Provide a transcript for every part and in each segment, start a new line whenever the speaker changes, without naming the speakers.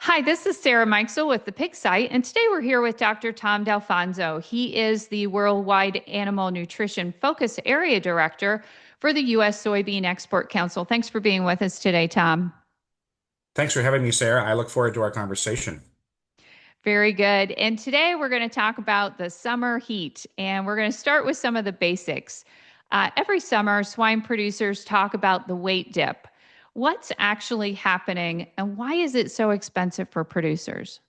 Hi, this is Sarah Mikesell with the Pig Site, and today we're here with Dr. Tom D'Alfonso. He is the Worldwide Animal Nutrition Focus Area Director for the U.S. Soybean Export Council. Thanks for being with us today, Tom.
Thanks for having me, Sarah. I look forward to our conversation.
Very good. And today we're going to talk about the summer heat, and we're going to start with some of the basics. Every summer, swine producers talk about the weight dip. What's actually happening, and why is it so expensive for producers?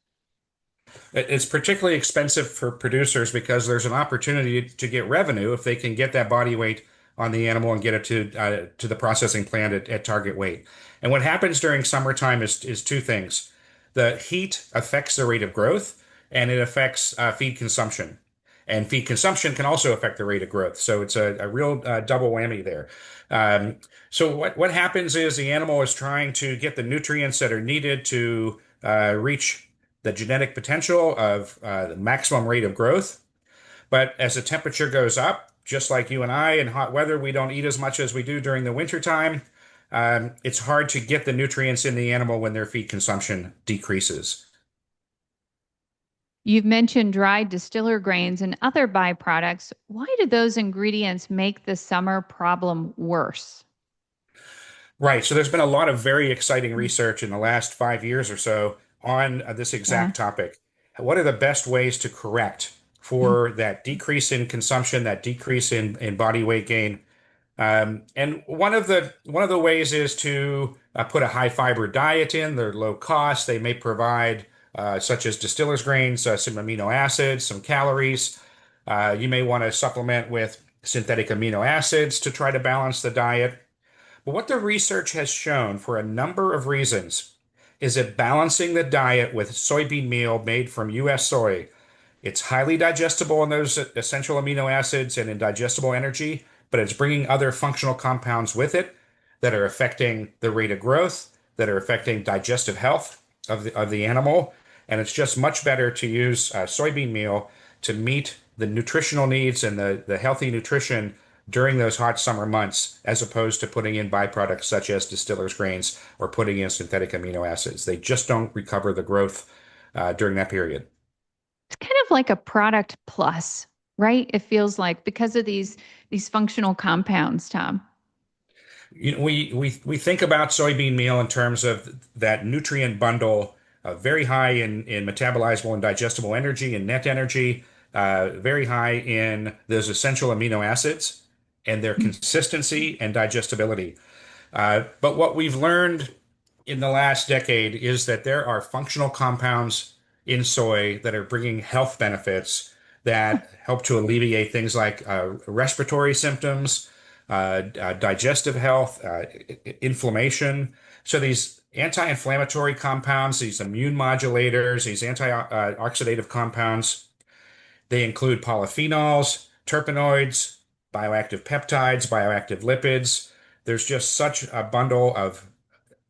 It's particularly expensive for producers because there's an opportunity to get revenue if they can get that body weight on the animal and get it to the processing plant at target weight. And what happens during summertime is two things. The heat affects the rate of growth, and it affects feed consumption. And feed consumption can also affect the rate of growth. So it's a real double whammy there. Um, so what happens is the animal is trying to get the nutrients that are needed to reach the genetic potential of the maximum rate of growth. But as the temperature goes up, just like you and I in hot weather, we don't eat as much as we do during the winter time. It's hard to get the nutrients in the animal when their feed consumption decreases.
You've mentioned dried distiller grains and other byproducts. Why do those ingredients make the summer problem worse?
Right. So there's been a lot of very exciting research in the last 5 years or so on this
Yeah.
exact topic. What are the best ways to correct for that decrease in consumption, that decrease in body weight gain? And one of the ways is to put a high fiber diet in. They're low cost. They may provide such as distillers grains, some amino acids, some calories. You may want to supplement with synthetic amino acids to try to balance the diet. But what the research has shown for a number of reasons is that balancing the diet with soybean meal made from U.S. soy, it's highly digestible in those essential amino acids and in digestible energy, but it's bringing other functional compounds with it that are affecting the rate of growth, that are affecting digestive health of the animal. And it's just much better to use soybean meal to meet the nutritional needs and the healthy nutrition during those hot summer months, as opposed to putting in byproducts such as distillers grains or putting in synthetic amino acids. They just don't recover the growth during that period.
It's kind of like a product plus, right? It feels like because of these functional compounds, Tom.
We think about soybean meal in terms of that nutrient bundle, very high in metabolizable and digestible energy and net energy, very high in those essential amino acids and their consistency and digestibility. But what we've learned in the last decade is that there are functional compounds in soy that are bringing health benefits that help to alleviate things like respiratory symptoms, digestive health, inflammation. So these anti-inflammatory compounds, these immune modulators, these antioxidative compounds, they include polyphenols, terpenoids, bioactive peptides, bioactive lipids. There's just such a bundle of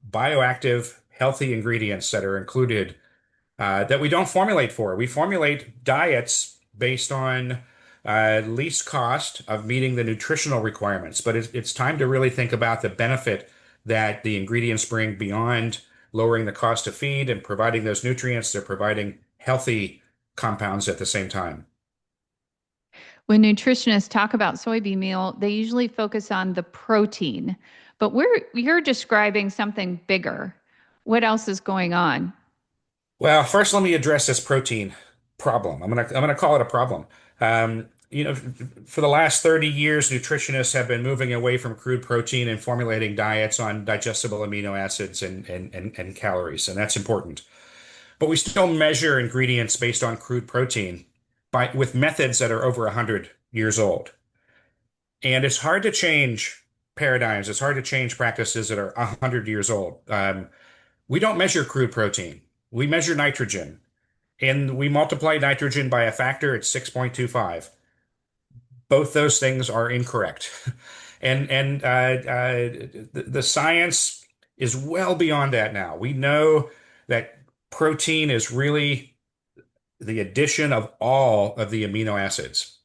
bioactive, healthy ingredients that are included that we don't formulate for. We formulate diets based on least cost of meeting the nutritional requirements, but it's time to really think about the benefit that the ingredients bring beyond lowering the cost of feed and providing those nutrients. They're providing healthy compounds at the same time.
When nutritionists talk about soybean meal, they usually focus on the protein, but you're describing something bigger. What else is going on?
Well, first, let me address this protein problem. I'm gonna call it a problem. For the last 30 years, nutritionists have been moving away from crude protein and formulating diets on digestible amino acids and calories, and that's important. But we still measure ingredients based on crude protein with methods that are over 100 years old. And it's hard to change paradigms. It's hard to change practices that are 100 years old. We don't measure crude protein. We measure nitrogen, and we multiply nitrogen by a factor at 6.25. Both those things are incorrect. And the science is well beyond that now. We know that protein is really the addition of all of the amino acids.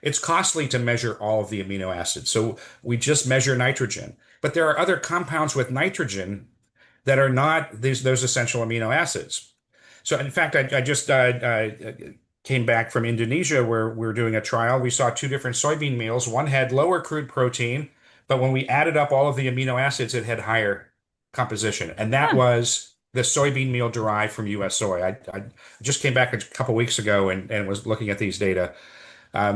It's costly to measure all of the amino acids, so we just measure nitrogen. But there are other compounds with nitrogen that are not those essential amino acids. So, in fact, I just came back from Indonesia where we're doing a trial. We saw two different soybean meals. One had lower crude protein, but when we added up all of the amino acids, it had higher composition. And that
Huh.
was the soybean meal derived from US soy. I just came back a couple weeks ago and was looking at these data.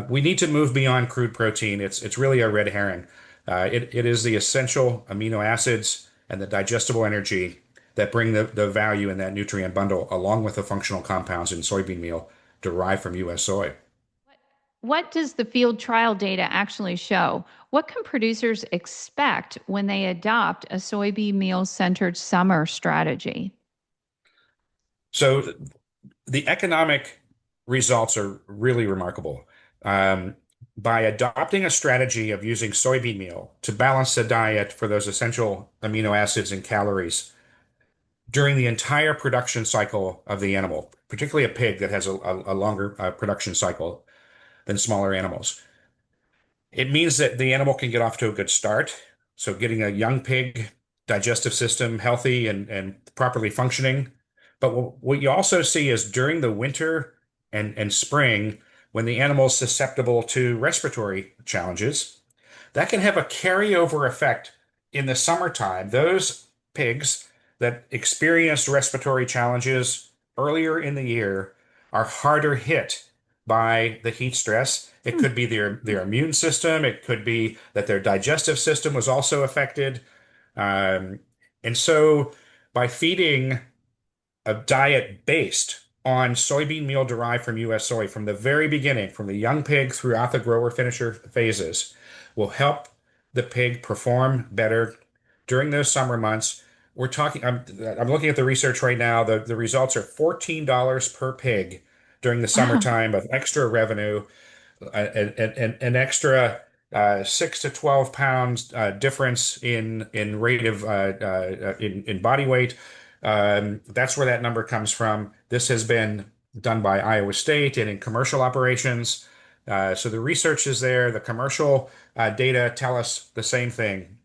We need to move beyond crude protein. It's really a red herring. It is the essential amino acids and the digestible energy that bring the value in that nutrient bundle, along with the functional compounds in soybean meal derived from U.S. soy.
What does the field trial data actually show? What can producers expect when they adopt a soybean meal centered summer strategy?
So the economic results are really remarkable. Um, by adopting a strategy of using soybean meal to balance the diet for those essential amino acids and calories during the entire production cycle of the animal, particularly a pig that has a longer production cycle than smaller animals. It means that the animal can get off to a good start. So getting a young pig digestive system healthy and properly functioning. But what you also see is during the winter and spring, when the animal is susceptible to respiratory challenges, that can have a carryover effect in the summertime. Those pigs that experienced respiratory challenges earlier in the year are harder hit by the heat stress. It
Hmm.
could be their immune system. It could be that their digestive system was also affected. Um, and so by feeding a diet based on soybean meal derived from U.S. soy from the very beginning, from the young pig throughout the grower finisher phases, will help the pig perform better during those summer months. I'm looking at the research right now. The results are $14 per pig during the
Wow.
summertime of extra revenue, an extra 6 to 12 pounds difference in rate of in body weight. That's where that number comes from. This has been done by Iowa State and in commercial operations. So the research is there. The commercial data tell us the same thing,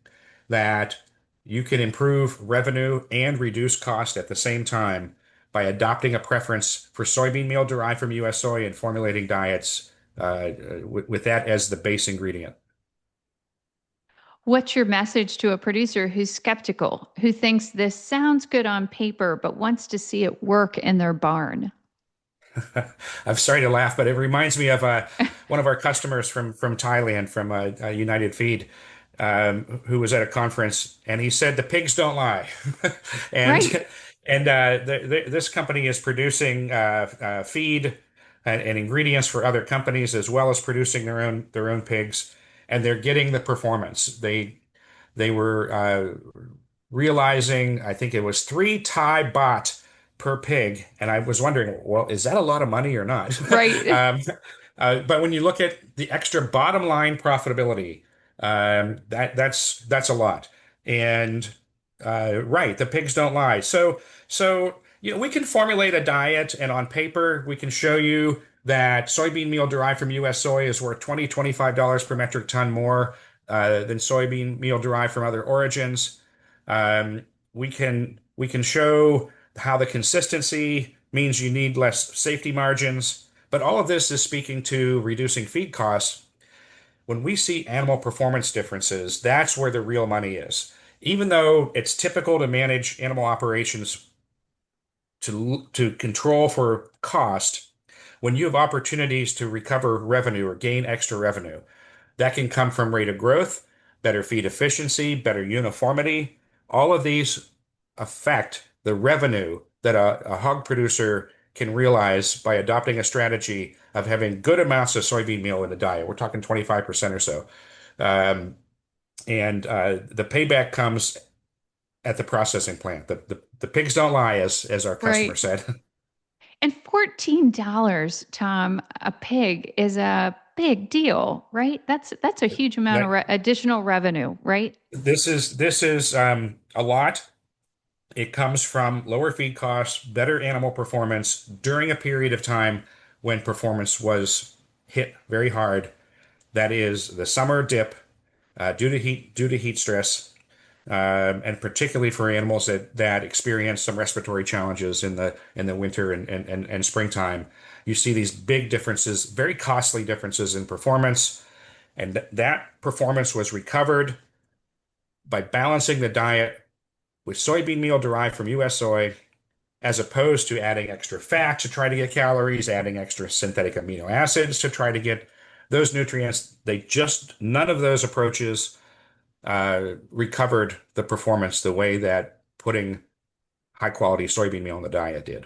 that you can improve revenue and reduce cost at the same time by adopting a preference for soybean meal derived from U.S. soy and formulating diets with that as the base ingredient.
What's your message to a producer who's skeptical, who thinks this sounds good on paper, but wants to see it work in their barn?
I'm sorry to laugh, but it reminds me of one of our customers from Thailand, from United Feed, who was at a conference, and he said the pigs don't lie,
Right.
and this company is producing feed and ingredients for other companies as well as producing their own pigs, and they're getting the performance. They were realizing, I think it was 3 Thai baht per pig. And I was wondering, well, is that a lot of money or not?
Right.
But when you look at the extra bottom line profitability, that's a lot. And right, the pigs don't lie. So we can formulate a diet, and on paper we can show you that soybean meal derived from U.S. soy is worth $25 per metric ton more than soybean meal derived from other origins. Um, we can show how the consistency means you need less safety margins, but all of this is speaking to reducing feed costs. When we see animal performance differences, that's where the real money is. Even though it's typical to manage animal operations to control for cost, when you have opportunities to recover revenue or gain extra revenue, that can come from rate of growth, better feed efficiency, better uniformity. All of these affect the revenue that a hog producer can realize by adopting a strategy of having good amounts of soybean meal in the diet. We're talking 25% or so. Um, and the payback comes at the processing plant. The pigs don't lie, as our customer
Right.
said.
And $14, Tom, a pig is a big deal, right? That's a huge amount of
That
additional revenue, right?
this is a lot. It comes from lower feed costs, better animal performance during a period of time when performance was hit very hard. That is the summer dip due to heat stress. and particularly for animals that experience some respiratory challenges in the winter and springtime. You see these big differences, very costly differences in performance, and that performance was recovered by balancing the diet with soybean meal derived from U.S. soy, as opposed to adding extra fat to try to get calories, adding extra synthetic amino acids to try to get those nutrients. None of those approaches recovered the performance the way that putting high quality soybean meal in the diet did.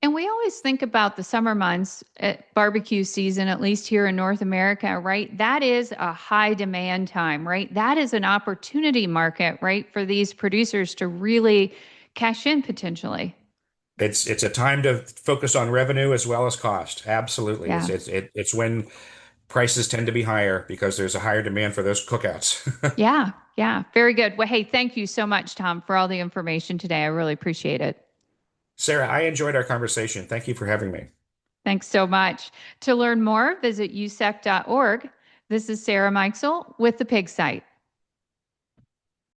And we always think about the summer months at barbecue season, at least here in North America, right? That is a high demand time, right? That is an opportunity market, right, for these producers to really cash in potentially.
It's a time to focus on revenue as well as cost. Absolutely.
Yeah.
It's when prices tend to be higher because there's a higher demand for those cookouts.
Yeah. Yeah. Very good. Well, hey, thank you so much, Tom, for all the information today. I really appreciate it.
Sarah, I enjoyed our conversation. Thank you for having me.
Thanks so much. To learn more, visit usec.org. This is Sarah Mikesell with the Pig Site.